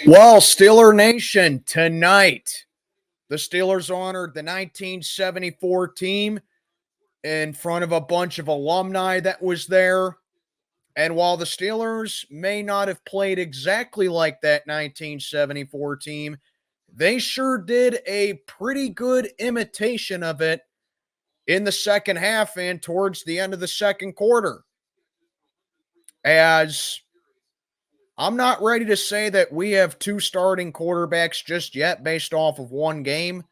Well, Steeler Nation, tonight, the Steelers honored the 1974 team in front of a bunch of alumni that was there. And while the Steelers may not have played exactly like that 1974 team, they sure did a pretty good imitation of it in the second half and towards the end of the second quarter. As I'm not ready to say that we have two starting quarterbacks just yet based off of one game.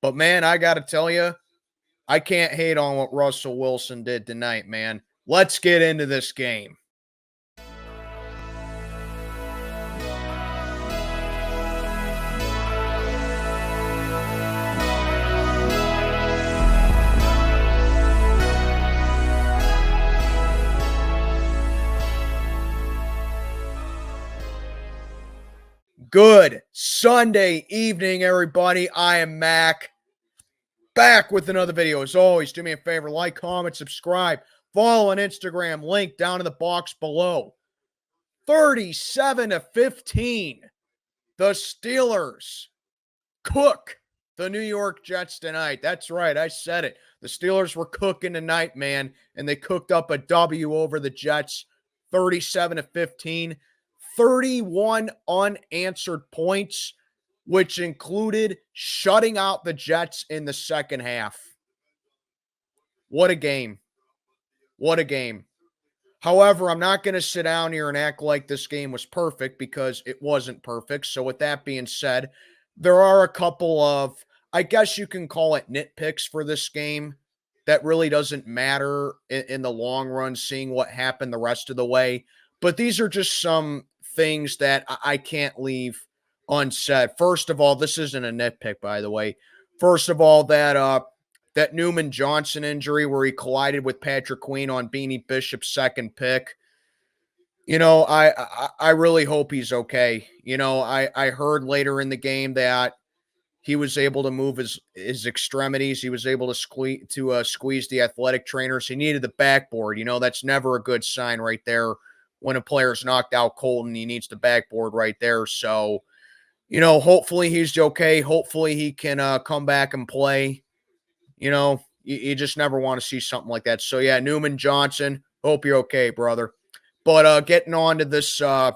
But, man, I got to tell you, I can't hate on what Russell Wilson did tonight, man. Let's get into this game. Good Sunday evening, everybody. I am Mac, back with another video. As always, do me a favor, like, comment, subscribe, follow on Instagram, link down in the box below. 37-15, the Steelers cook the New York Jets tonight. That's right, I said it. The Steelers were cooking tonight, man, and they cooked up a W over the Jets, 37-15. 31 unanswered points, which included shutting out the Jets in the second half. What a game. What a game. However, I'm not going to sit down here and act like this game was perfect because it wasn't perfect. So with that being said, there are a couple of, I guess you can call it nitpicks for this game that really doesn't matter in the long run, seeing what happened the rest of the way. But these are just some things that I can't leave unsaid. First of all, this isn't a nitpick, by the way. First of all, that Newman Johnson injury where he collided with Patrick Queen on Beanie Bishop's second pick. You know, I really hope he's okay. You know, I heard later in the game that he was able to move his extremities. He was able to squeeze the athletic trainers. He needed the backboard. You know, that's never a good sign right there. When a player's knocked out cold and he needs the backboard right there. So, you know, hopefully he's okay. Hopefully he can come back and play. You know, you just never want to see something like that. So, yeah, Newman Johnson, hope you're okay, brother. But getting on to the stuff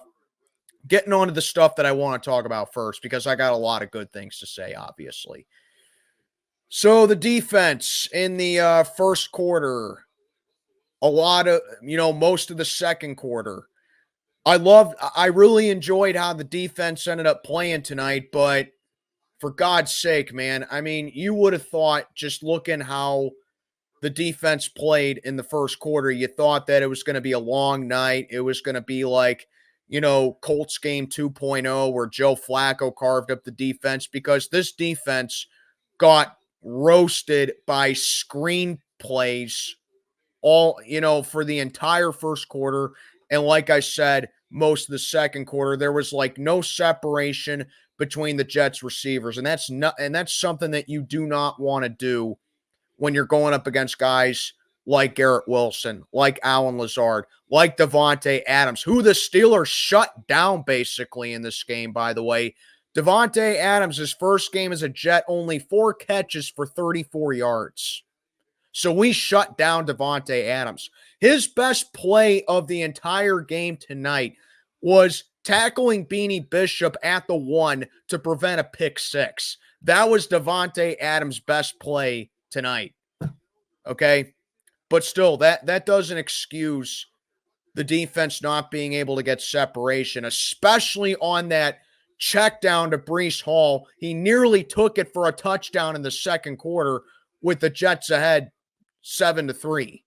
that I want to talk about first, because I got a lot of good things to say, obviously. So the defense in the first quarter, a lot of, most of the second quarter. I really enjoyed how the defense ended up playing tonight, but for God's sake, man, I mean, you would have thought, just looking how the defense played in the first quarter, you thought that it was going to be a long night. It was going to be like, Colts game 2.0 where Joe Flacco carved up the defense, because this defense got roasted by screen plays all, for the entire first quarter. And like I said, most of the second quarter, there was like no separation between the Jets receivers. And that's something that you do not want to do when you're going up against guys like Garrett Wilson, like Allen Lazard, like Davante Adams, who the Steelers shut down basically in this game, by the way. Davante Adams, his first game as a Jet, only 4 catches for 34 yards. So we shut down Davante Adams. His best play of the entire game tonight was tackling Beanie Bishop at the 1 to prevent a pick 6. That was Davante Adams' best play tonight. Okay? But still, that doesn't excuse the defense not being able to get separation, especially on that check down to Breece Hall. He nearly took it for a touchdown in the second quarter with the Jets ahead 7-3.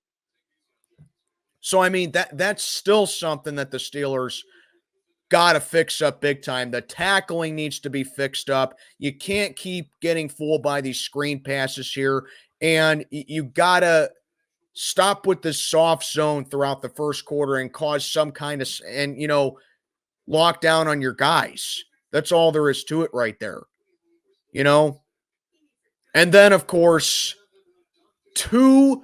So, I mean, that's still something that the Steelers got to fix up big time. The tackling needs to be fixed up. You can't keep getting fooled by these screen passes here. And you got to stop with this soft zone throughout the first quarter and cause some kind of, lock down on your guys. That's all there is to it right there. And then, of course, 2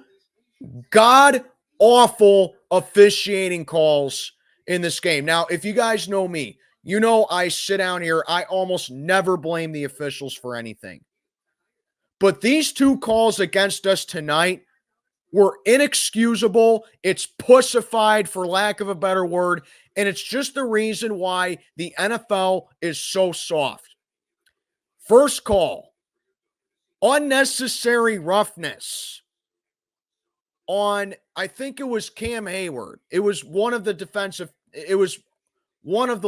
god-awful officiating calls in this game. Now, if you guys know me, You know, I sit down here, I almost never blame the officials for anything. But these two calls against us tonight were inexcusable. It's pussified, for lack of a better word. And it's just the reason why the NFL is so soft. First call, unnecessary roughness on, I think it was Cam Hayward. It was one of the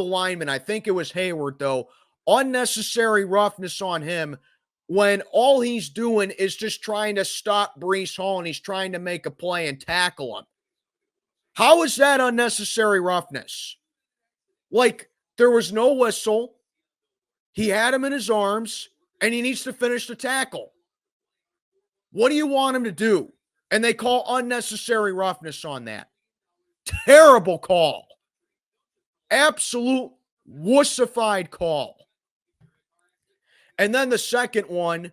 linemen. I think it was Hayward, though. Unnecessary roughness on him when all he's doing is just trying to stop Breece Hall and he's trying to make a play and tackle him. How is that unnecessary roughness? Like, there was no whistle. He had him in his arms, and he needs to finish the tackle. What do you want him to do? And they call unnecessary roughness on that. Terrible call. Absolute wussified call. And then the second one,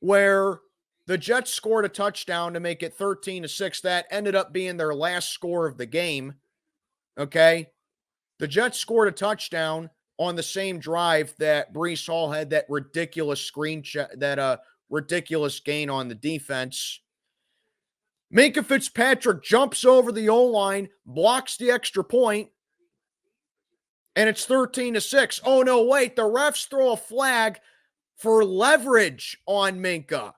where the Jets scored a touchdown to make it 13-6. That ended up being their last score of the game. Okay? The Jets scored a touchdown on the same drive that Breece Hall had that ridiculous ridiculous gain on the defense. Minkah Fitzpatrick jumps over the O-line, blocks the extra point, and it's 13-6. Oh, no, wait. The refs throw a flag for leverage on Minkah.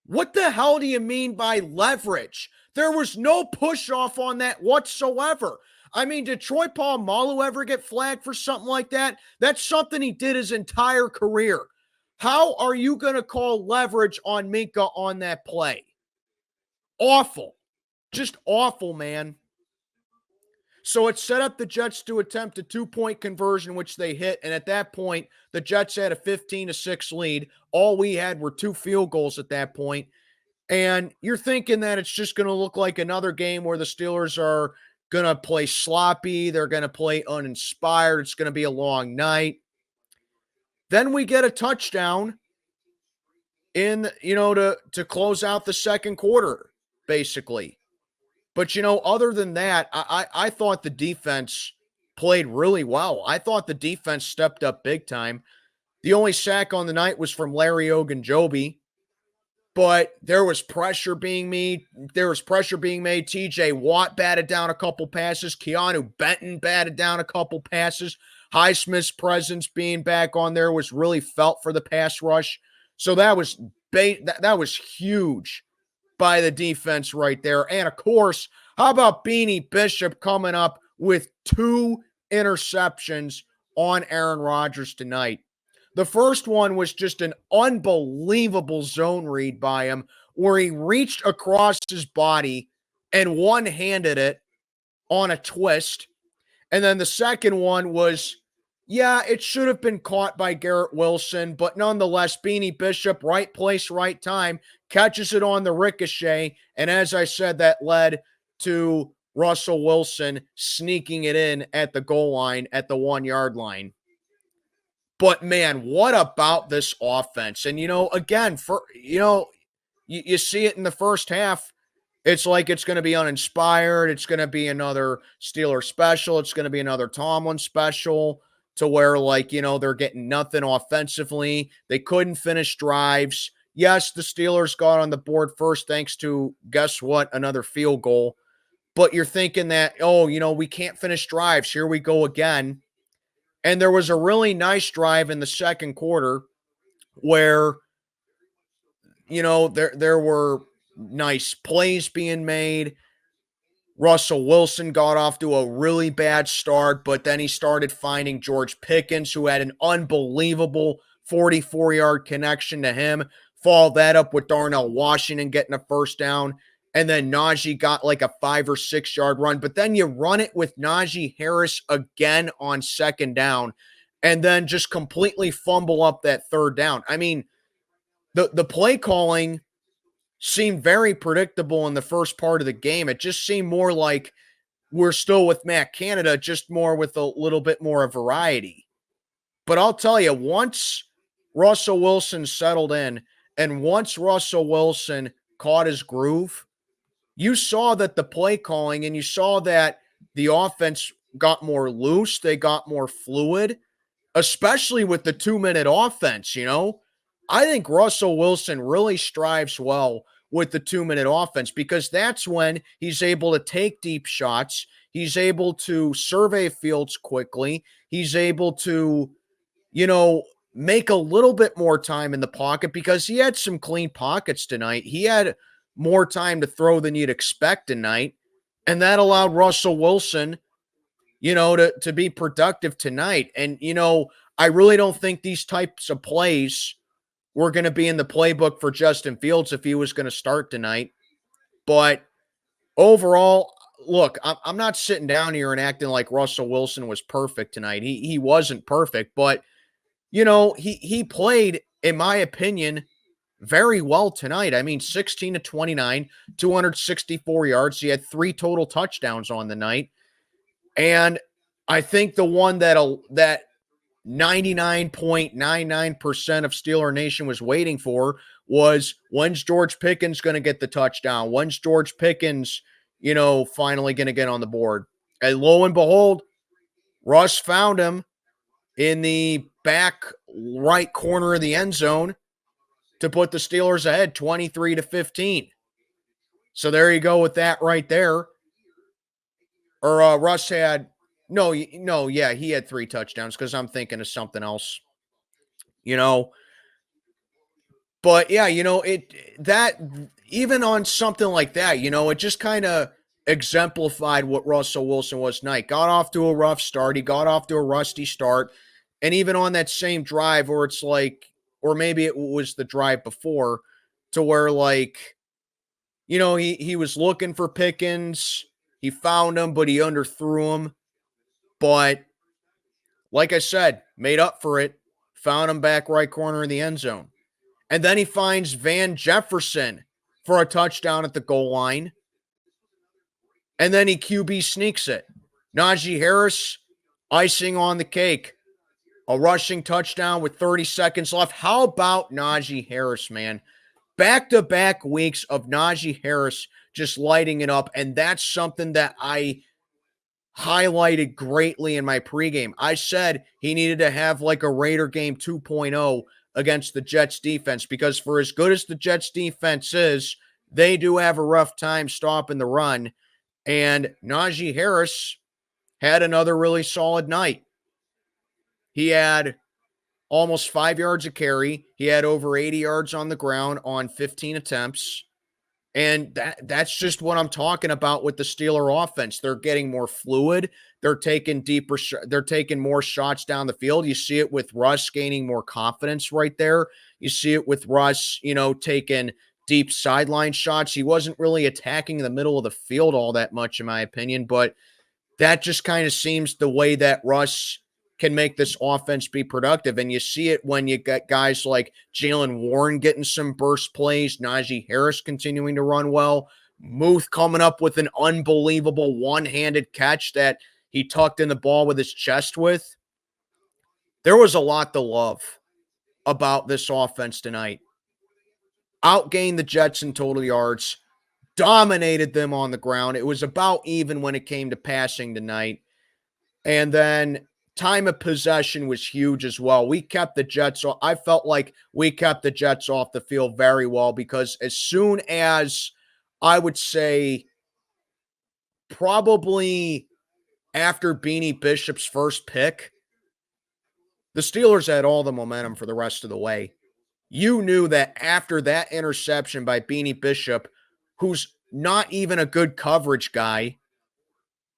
What the hell do you mean by leverage? There was no push-off on that whatsoever. I mean, did Troy Polamalu ever get flagged for something like that? That's something he did his entire career. How are you going to call leverage on Minkah on that play? Awful. Just awful, man. So it set up the Jets to attempt a 2-point conversion, which they hit. And at that point, the Jets had a 15-6 lead. All we had were 2 field goals at that point. And you're thinking that it's just going to look like another game where the Steelers are going to play sloppy. They're going to play uninspired. It's going to be a long night. Then we get a touchdown to close out the second quarter, basically. But, other than that, I thought the defense played really well. I thought the defense stepped up big time. The only sack on the night was from Larry Ogunjobi, but there was pressure being made. TJ Watt batted down a couple passes. Keanu Benton batted down a couple passes. Highsmith's presence being back on there was really felt for the pass rush. So that was huge by the defense right there. And of course, how about Beanie Bishop coming up with 2 interceptions on Aaron Rodgers tonight? The first one was just an unbelievable zone read by him where he reached across his body and one-handed it on a twist. And then the second one was, it should have been caught by Garrett Wilson, but nonetheless, Beanie Bishop, right place, right time, catches it on the ricochet. And as I said, that led to Russell Wilson sneaking it in at the goal line at the 1-yard line. But man, what about this offense? And, again, you see it in the first half. It's like it's going to be uninspired. It's going to be another Steeler special. It's going to be another Tomlin special to where, they're getting nothing offensively. They couldn't finish drives. Yes, the Steelers got on the board first thanks to, guess what, another field goal. But you're thinking that, we can't finish drives. Here we go again. And there was a really nice drive in the second quarter where, there were nice plays being made. Russell Wilson got off to a really bad start, but then he started finding George Pickens, who had an unbelievable 44-yard connection to him. Follow that up with Darnell Washington getting a first down. And then Najee got like a 5 or 6 yard run. But then you run it with Najee Harris again on second down and then just completely fumble up that third down. I mean, the play calling seemed very predictable in the first part of the game. It just seemed more like we're still with Matt Canada, just more with a little bit more of variety. But I'll tell you, once Russell Wilson settled in and once Russell Wilson caught his groove, you saw that the play calling and you saw that the offense got more loose. They got more fluid, especially with the 2-minute offense, you know? I think Russell Wilson really strives well with the 2-minute offense because that's when he's able to take deep shots. He's able to survey fields quickly. He's able to, you know, make a little bit more time in the pocket because he had some clean pockets tonight. He had more time to throw than you'd expect tonight. And that allowed Russell Wilson, you know, to be productive tonight. And, you know, I really don't think these types of plays were going to be in the playbook for Justin Fields if he was going to start tonight. But overall, look, I'm not sitting down here and acting like Russell Wilson was perfect tonight. He wasn't perfect, but you know, he played, in my opinion, very well tonight. I mean, 16 to 29, 264 yards. He had 3 total touchdowns on the night. And I think the one that 99.99% of Steeler Nation was waiting for was, when's George Pickens going to get the touchdown? When's George Pickens, you know, finally going to get on the board? And lo and behold, Russ found him in the back right corner of the end zone to put the Steelers ahead 23 to 15. So there you go with that right there. Or Russ had he had 3 touchdowns because I'm thinking of something else. You know, but yeah, you know, that even on something like that, you know, it just kind of exemplified what Russell Wilson was tonight. Got off to a rough start. He got off to a rusty start. And even on that same drive where it's like, or maybe it was the drive before, to where like, you know, he was looking for Pickens. He found him, but he underthrew him. But like I said, made up for it. Found him back right corner in the end zone. And then he finds Van Jefferson for a touchdown at the goal line. And then he QB sneaks it. Najee Harris, icing on the cake. A rushing touchdown with 30 seconds left. How about Najee Harris, man? Back-to-back weeks of Najee Harris just lighting it up. And that's something that I highlighted greatly in my pregame. I said he needed to have like a Raider game 2.0 against the Jets defense, because for as good as the Jets defense is, they do have a rough time stopping the run. And Najee Harris had another really solid night. He had almost 5 yards a carry. He had over 80 yards on the ground on 15 attempts. And that's just what I'm talking about with the Steeler offense. They're getting more fluid. They're taking they're taking more shots down the field. You see it with Russ gaining more confidence right there. You see it with Russ, you know, taking deep sideline shots. He wasn't really attacking the middle of the field all that much, in my opinion, but that just kind of seems the way that Russ can make this offense be productive. And you see it when you got guys like Jaylen Warren getting some burst plays, Najee Harris continuing to run well, Muth coming up with an unbelievable one-handed catch that he tucked in the ball with his chest with. There was a lot to love about this offense tonight. Outgained the Jets in total yards, dominated them on the ground. It was about even when it came to passing tonight. And then time of possession was huge as well. We kept the Jets. I felt like we kept the Jets off the field very well, because as soon as, I would say, probably after Beanie Bishop's first pick, the Steelers had all the momentum for the rest of the way. You knew that after that interception by Beanie Bishop, who's not even a good coverage guy,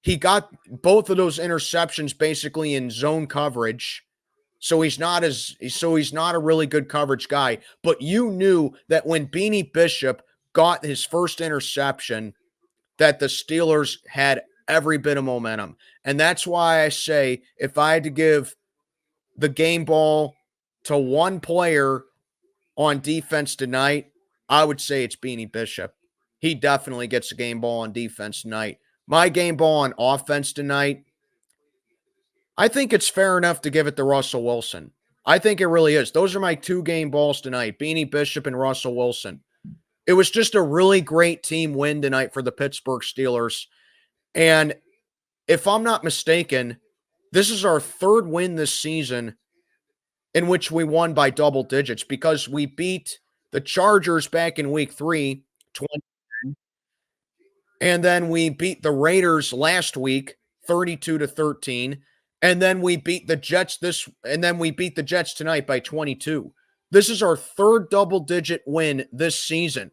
he got both of those interceptions basically in zone coverage. So he's not a really good coverage guy. But you knew that when Beanie Bishop got his first interception, that the Steelers had every bit of momentum. And that's why I say, if I had to give the game ball to one player on defense tonight, I would say it's Beanie Bishop. He definitely gets the game ball on defense tonight. My game ball on offense tonight, I think it's fair enough to give it to Russell Wilson. I think it really is. Those are my 2 game balls tonight, Beanie Bishop and Russell Wilson. It was just a really great team win tonight for the Pittsburgh Steelers. And if I'm not mistaken, this is our third win this season in which we won by double digits because we beat the Chargers back in week 3, 20, and then we beat the Raiders last week 32-13, and then we beat the Jets tonight by 22. This is our third double-digit win this season.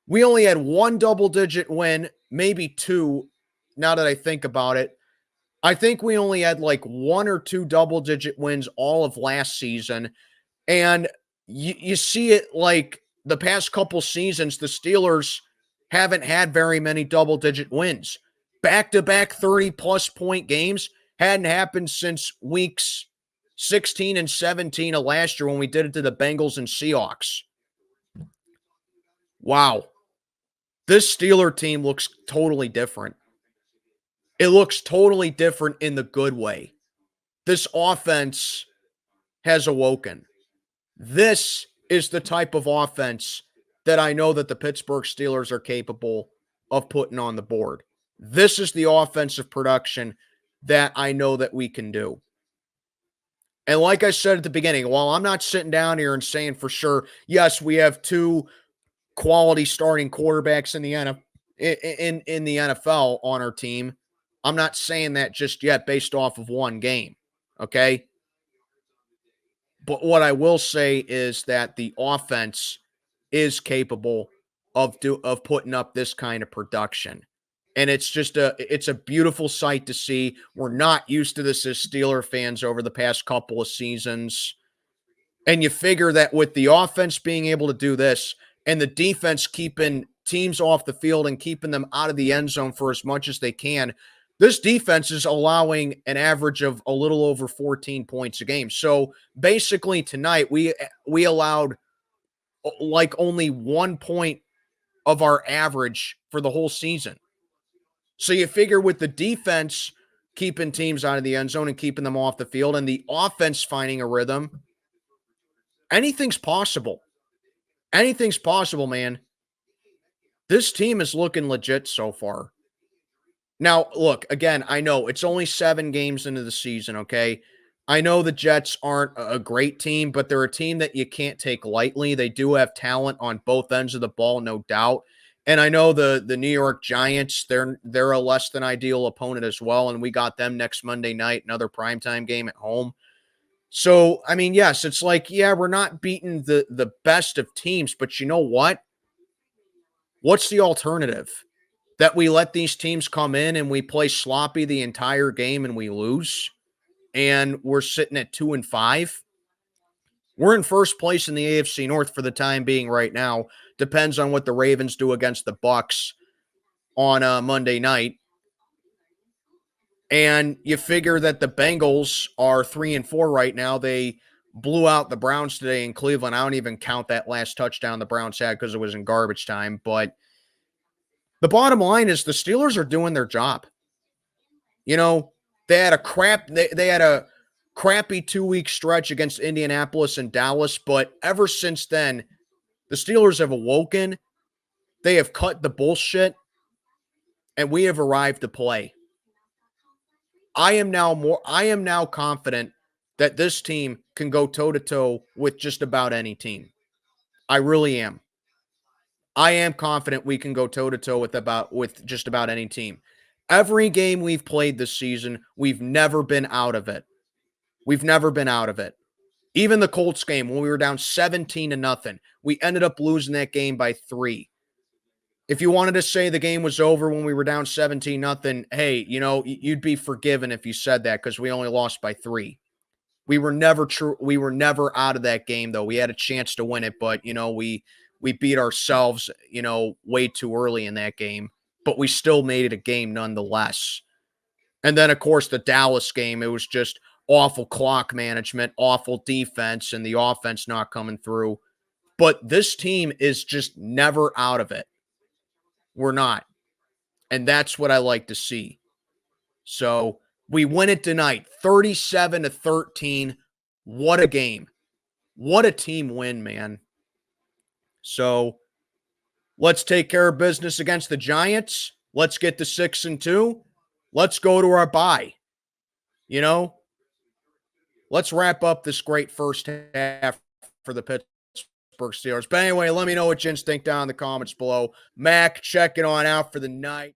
We only had one double-digit win, maybe two, now that I think about it. I think we only had like one or two double-digit wins all of last season. And you see it like the past couple seasons, the Steelers haven't had very many double-digit wins. Back-to-back 30-plus point games hadn't happened since weeks 16 and 17 of last year when we did it to the Bengals and Seahawks. Wow. This Steeler team looks totally different. It looks totally different in the good way. This offense has awoken. This is the type of offense that I know that the Pittsburgh Steelers are capable of putting on the board. This is the offensive production that I know that we can do. And like I said at the beginning, while I'm not sitting down here and saying for sure, yes, we have two quality starting quarterbacks in the NFL on our team, I'm not saying that just yet based off of one game, okay? But what I will say is that the offense is capable of putting up this kind of production. And it's a beautiful sight to see. We're not used to this as Steeler fans over the past couple of seasons. And you figure that with the offense being able to do this and the defense keeping teams off the field and keeping them out of the end zone for as much as they can, this defense is allowing an average of a little over 14 points a game. So basically tonight we allowed like only 1 point of our average for the whole season. So you figure with the defense keeping teams out of the end zone and keeping them off the field and the offense finding a rhythm, anything's possible. Anything's possible, man. This team is looking legit so far. Now, look, again, I know it's only 7 games into the season, okay? I know the Jets aren't a great team, but they're a team that you can't take lightly. They do have talent on both ends of the ball, no doubt. And I know the New York Giants, they're a less than ideal opponent as well, and we got them next Monday night, another primetime game at home. So, I mean, yes, it's like, yeah, we're not beating the best of teams, but you know what? What's the alternative? That we let these teams come in and we play sloppy the entire game and we lose, and we're sitting at 2-5. We're in first place in the AFC North for the time being right now. Depends on what the Ravens do against the Bucs on Monday night. And you figure that the Bengals are 3-4 right now. They blew out the Browns today in Cleveland. I don't even count that last touchdown the Browns had because it was in garbage time. But the bottom line is the Steelers are doing their job. You know, they had a crappy 2-week stretch against Indianapolis and Dallas, but ever since then, the Steelers have awoken. They have cut the bullshit, and we have arrived to play. I am now confident that this team can go toe-to-toe with just about any team. I really am. I am confident we can go toe-to-toe with just about any team. Every game we've played this season, we've never been out of it. We've never been out of it. Even the Colts game when we were down 17-0, we ended up losing that game by 3. If you wanted to say the game was over when we were down 17-0, hey, you know, you'd be forgiven if you said that because we only lost by 3. We were never out of that game, though. We had a chance to win it, but, you know, we beat ourselves, you know, way too early in that game, but we still made it a game nonetheless. And then, of course, the Dallas game, it was just awful clock management, awful defense, and the offense not coming through. But this team is just never out of it. We're not. And that's what I like to see. So we win it tonight, 37-13. What a game. What a team win, man. So let's take care of business against the Giants. Let's get to 6-2. Let's go to our bye. You know, let's wrap up this great first half for the Pittsburgh Steelers. But anyway, let me know what you think down in the comments below. Mac, checking on out for the night.